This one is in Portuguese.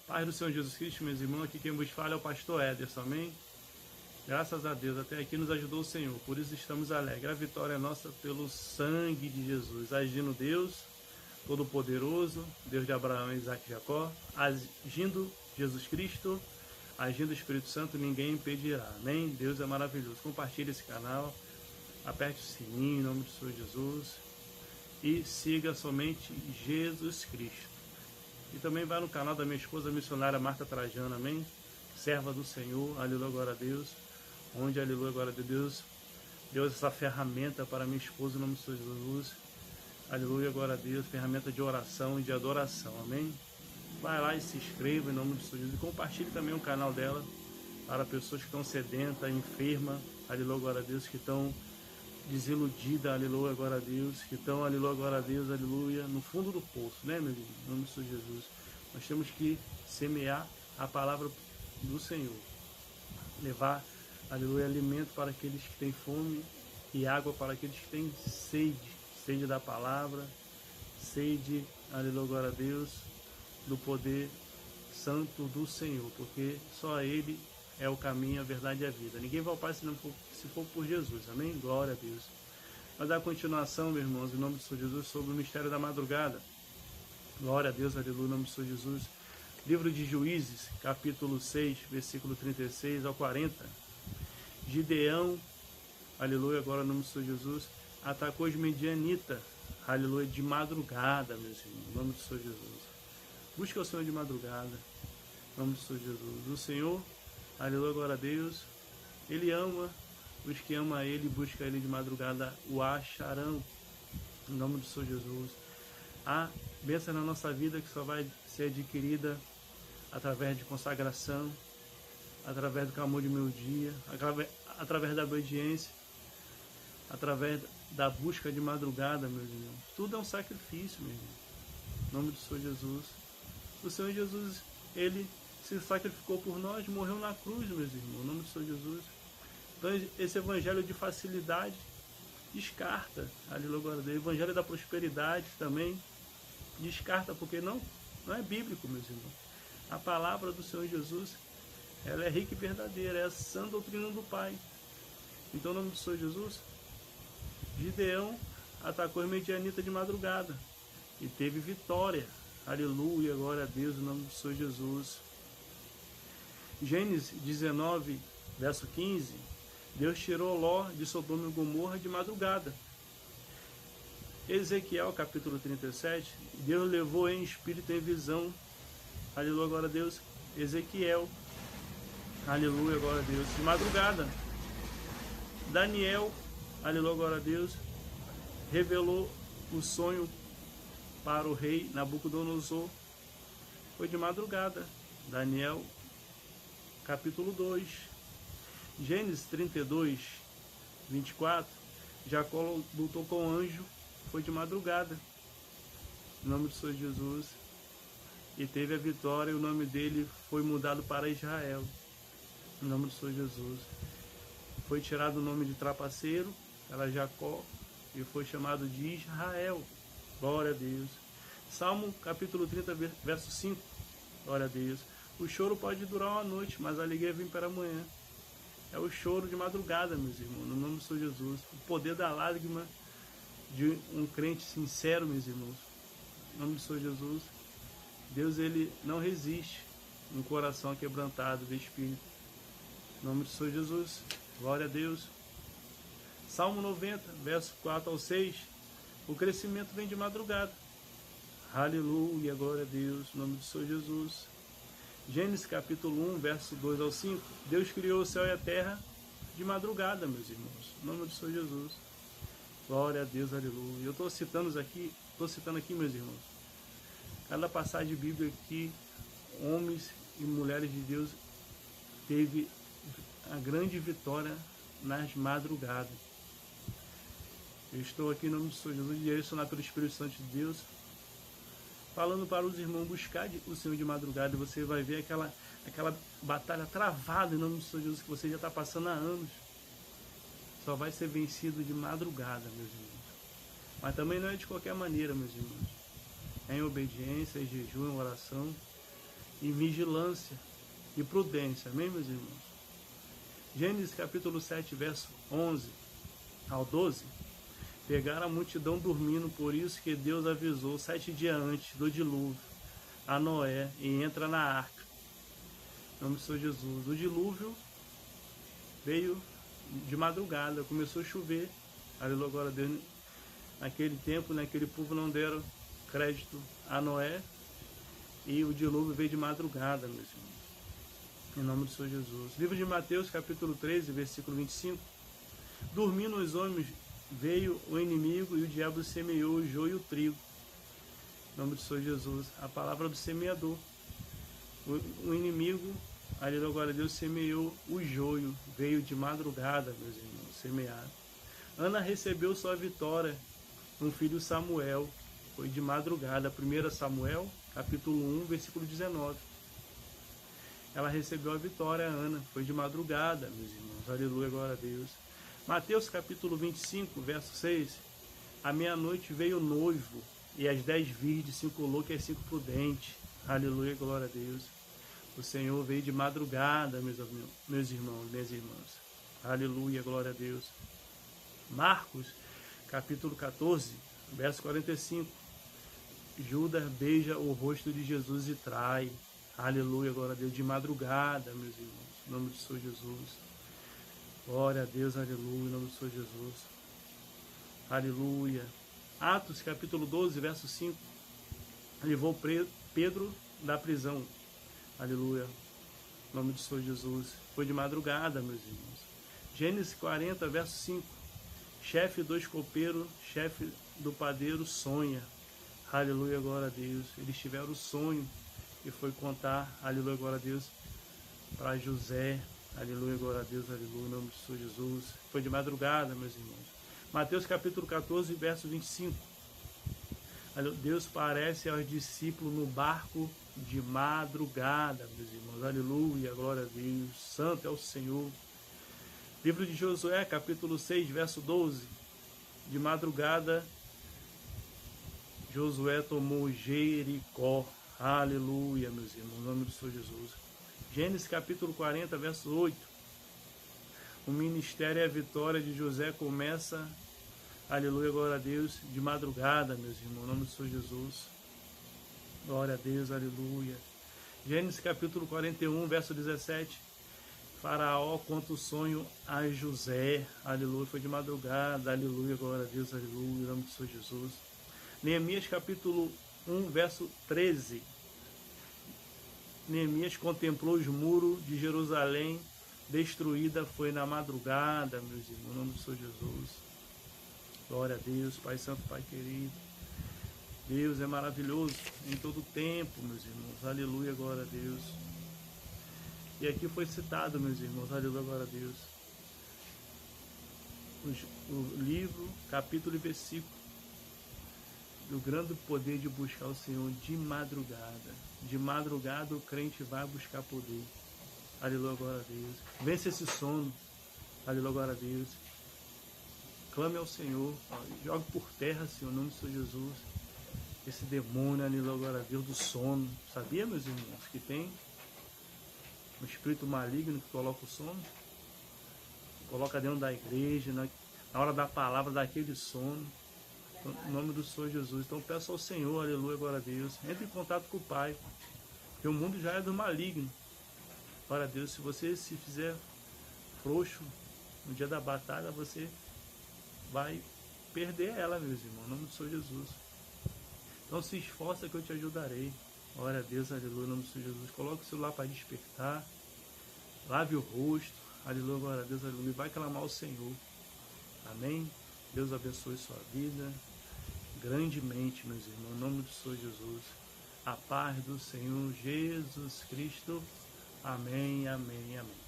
Paz do Senhor Jesus Cristo, meus irmãos, aqui quem vos fala é o pastor Ederson, amém? Graças a Deus, até aqui nos ajudou o Senhor, por isso estamos alegres. A vitória é nossa pelo sangue de Jesus, agindo Deus Todo-Poderoso, Deus de Abraão, Isaac e Jacó, agindo Jesus Cristo, agindo o Espírito Santo, ninguém impedirá, amém? Deus é maravilhoso. Compartilhe esse canal, aperte o sininho em nome do Senhor Jesus e siga somente Jesus Cristo. E também vai no canal da minha esposa missionária Marta Trajano, amém? Serva do Senhor, aleluia, glória a Deus. Onde, aleluia, glória a Deus, deu essa ferramenta para minha esposa, em nome do Senhor Jesus. Aleluia, glória a Deus, ferramenta de oração e de adoração, amém? Vai lá e se inscreva em nome do Senhor Jesus. E compartilhe também o canal dela para pessoas que estão sedentas, enfermas, aleluia, glória a Deus, que estão desiludidas, aleluia, glória a Deus, que estão, aleluia, glória a Deus, aleluia, no fundo do poço, né, meu irmão? Em nome do Senhor Jesus. Nós temos que semear a palavra do Senhor, levar, aleluia, alimento para aqueles que têm fome e água para aqueles que têm sede da palavra, sede, aleluia, glória a Deus, do poder santo do Senhor, porque só Ele é o caminho, a verdade e a vida. Ninguém vai ao Pai se for por Jesus, amém? Glória a Deus. Mas a continuação, meus irmãos, em nome do Senhor Jesus, sobre o mistério da madrugada. Glória a Deus, aleluia, em nome do Senhor Jesus. Livro de Juízes, capítulo 6, versículo 36 ao 40. Gideão, aleluia, agora em nome do Senhor Jesus, atacou os medianitas, aleluia, de madrugada, meus irmãos, em nome do Senhor Jesus. Busca o Senhor de madrugada, em nome do Senhor Jesus. O Senhor, aleluia, glória a Deus, Ele ama os que amam a Ele, busca Ele de madrugada, o acharão, em nome do Senhor Jesus. Há bênção na nossa vida que só vai ser adquirida através de consagração, através do clamor de meu dia, através da obediência, através da busca de madrugada, meus irmãos. Tudo é um sacrifício, meu irmão. Em nome do Senhor Jesus. O Senhor Jesus, Ele se sacrificou por nós, morreu na cruz, meus irmãos, em nome do Senhor Jesus. Então, esse evangelho de facilidade descarta, aleluia, glória a Deus. O evangelho da prosperidade também descarta, porque não é bíblico, meus irmãos. A palavra do Senhor Jesus, ela é rica e verdadeira, é a sã doutrina do Pai. Então, em nome do Senhor Jesus, Gideão atacou os medianitas de madrugada e teve vitória. Aleluia, glória a Deus, em nome do Senhor Jesus. Gênesis 19, verso 15. Deus tirou Ló de Sodoma e Gomorra de madrugada. Ezequiel, capítulo 37. Deus levou em espírito e em visão. Aleluia, glória a Deus. Ezequiel. Aleluia, glória a Deus. De madrugada. Daniel, aleluia, glória a Deus, revelou o sonho para o rei Nabucodonosor. Foi de madrugada. Daniel, capítulo 2. Gênesis 32, 24. Jacó lutou com o anjo. Foi de madrugada. Em nome do Senhor Jesus. E teve a vitória. E o nome dele foi mudado para Israel. Em nome do Senhor Jesus. Foi tirado o nome de trapaceiro, era Jacó, e foi chamado de Israel. Glória a Deus. Salmo capítulo 30, verso 5. Glória a Deus. O choro pode durar uma noite, mas a alegria vem para amanhã. É o choro de madrugada, meus irmãos, no nome do Senhor Jesus. O poder da lágrima de um crente sincero, meus irmãos. No nome do Senhor Jesus. Deus, Ele não resiste um coração quebrantado de espírito. No nome do Senhor Jesus. Glória a Deus. Salmo 90, verso 4 ao 6. O crescimento vem de madrugada. Aleluia, glória a Deus, em nome do Senhor Jesus. Gênesis capítulo 1, verso 2 ao 5. Deus criou o céu e a terra de madrugada, meus irmãos, em nome do Senhor Jesus. Glória a Deus, aleluia. Eu estou citando aqui, meus irmãos, cada passagem bíblica que homens e mulheres de Deus teve a grande vitória nas madrugadas. Eu estou aqui em nome do Senhor Jesus, direcionado pelo Espírito Santo de Deus, falando para os irmãos buscar o Senhor de madrugada. E você vai ver aquela batalha travada em nome do Senhor Jesus, que você já está passando há anos. Só vai ser vencido de madrugada, meus irmãos. Mas também não é de qualquer maneira, meus irmãos. É em obediência, em jejum, em oração. e vigilância e prudência. Amém, meus irmãos? Gênesis capítulo 7, verso 11 ao 12. Pegaram a multidão dormindo, por isso que Deus avisou 7 dias antes do dilúvio a Noé e entra na arca. Em nome do Senhor Jesus. O dilúvio veio de madrugada, começou a chover. Aleluia, glória a Deus. Naquele tempo, naquele povo não deram crédito a Noé e o dilúvio veio de madrugada, meus irmãos. Em nome do Senhor Jesus. Livro de Mateus, capítulo 13, versículo 25. Dormindo os homens, veio o inimigo e o diabo semeou o joio e o trigo. Em nome do Senhor Jesus. A palavra do semeador. O inimigo, aleluia, glória a Deus, semeou o joio. Veio de madrugada, meus irmãos, semear. Ana recebeu sua vitória no filho Samuel. Foi de madrugada. 1 Samuel, capítulo 1, versículo 19. Ela recebeu a vitória, Ana. Foi de madrugada, meus irmãos. Aleluia, glória a Deus. Mateus capítulo 25, verso 6. À meia-noite veio o noivo, e às 10 virgens, 5 loucos e 5 prudentes. Aleluia, glória a Deus. O Senhor veio de madrugada, meus irmãos, minhas irmãs. Aleluia, glória a Deus. Marcos capítulo 14, verso 45. Judas beija o rosto de Jesus e trai. Aleluia, glória a Deus. De madrugada, meus irmãos. Em nome do Senhor Jesus. Glória a Deus, aleluia, em nome do Senhor Jesus. Aleluia. Atos, capítulo 12, verso 5. Levou Pedro da prisão. Aleluia. Em nome do Senhor Jesus. Foi de madrugada, meus irmãos. Gênesis 40, verso 5. Chefe dos copeiros, chefe do padeiro, sonha. Aleluia, glória a Deus. Eles tiveram o sonho e foi contar, aleluia, glória a Deus, para José. Aleluia, glória a Deus, aleluia, em nome do Senhor Jesus. Foi de madrugada, meus irmãos. Mateus capítulo 14, verso 25. Deus parece aos discípulos no barco de madrugada, meus irmãos. Aleluia, glória a Deus. Santo é o Senhor. Livro de Josué, capítulo 6, verso 12. De madrugada, Josué tomou Jericó. Aleluia, meus irmãos, em nome do Senhor Jesus. Gênesis capítulo 40, verso 8. O ministério e a vitória de José começa, aleluia, glória a Deus, de madrugada, meus irmãos, em nome do Senhor Jesus. Glória a Deus, aleluia. Gênesis capítulo 41, verso 17. Faraó conta o sonho a José, aleluia, foi de madrugada, aleluia, glória a Deus, aleluia, em nome do Senhor Jesus. Neemias capítulo 1, verso 13. Neemias contemplou os muros de Jerusalém, destruída foi na madrugada, meus irmãos, em nome do Senhor Jesus. Glória a Deus, Pai Santo, Pai querido. Deus é maravilhoso em todo tempo, meus irmãos. Aleluia, glória a Deus. E aqui foi citado, meus irmãos, aleluia, glória a Deus, o livro, capítulo e versículo do grande poder de buscar o Senhor de madrugada. De madrugada o crente vai buscar poder. Aleluia, glória a Deus. Vence esse sono. Aleluia, glória a Deus. Clame ao Senhor. Jogue por terra, Senhor, em nome do Senhor Jesus. Esse demônio, aleluia, glória a Deus, do sono. Sabia, meus irmãos, que tem um espírito maligno que coloca o sono? Coloca dentro da igreja, na hora da palavra, daquele sono. Em nome do Senhor Jesus. Então peço ao Senhor, aleluia, glória a Deus. Entre em contato com o Pai. Porque o mundo já é do maligno. Glória a Deus. Se você se fizer frouxo no dia da batalha, você vai perder ela, meus irmãos. Em nome do Senhor Jesus. Então se esforça que eu te ajudarei. Glória a Deus, aleluia, em nome do Senhor Jesus. Coloque o celular para despertar. Lave o rosto. Aleluia, glória a Deus, aleluia. Vai clamar ao Senhor. Amém? Deus abençoe sua vida grandemente, meus irmãos, em nome do Senhor Jesus. A paz do Senhor Jesus Cristo. Amém, amém, amém.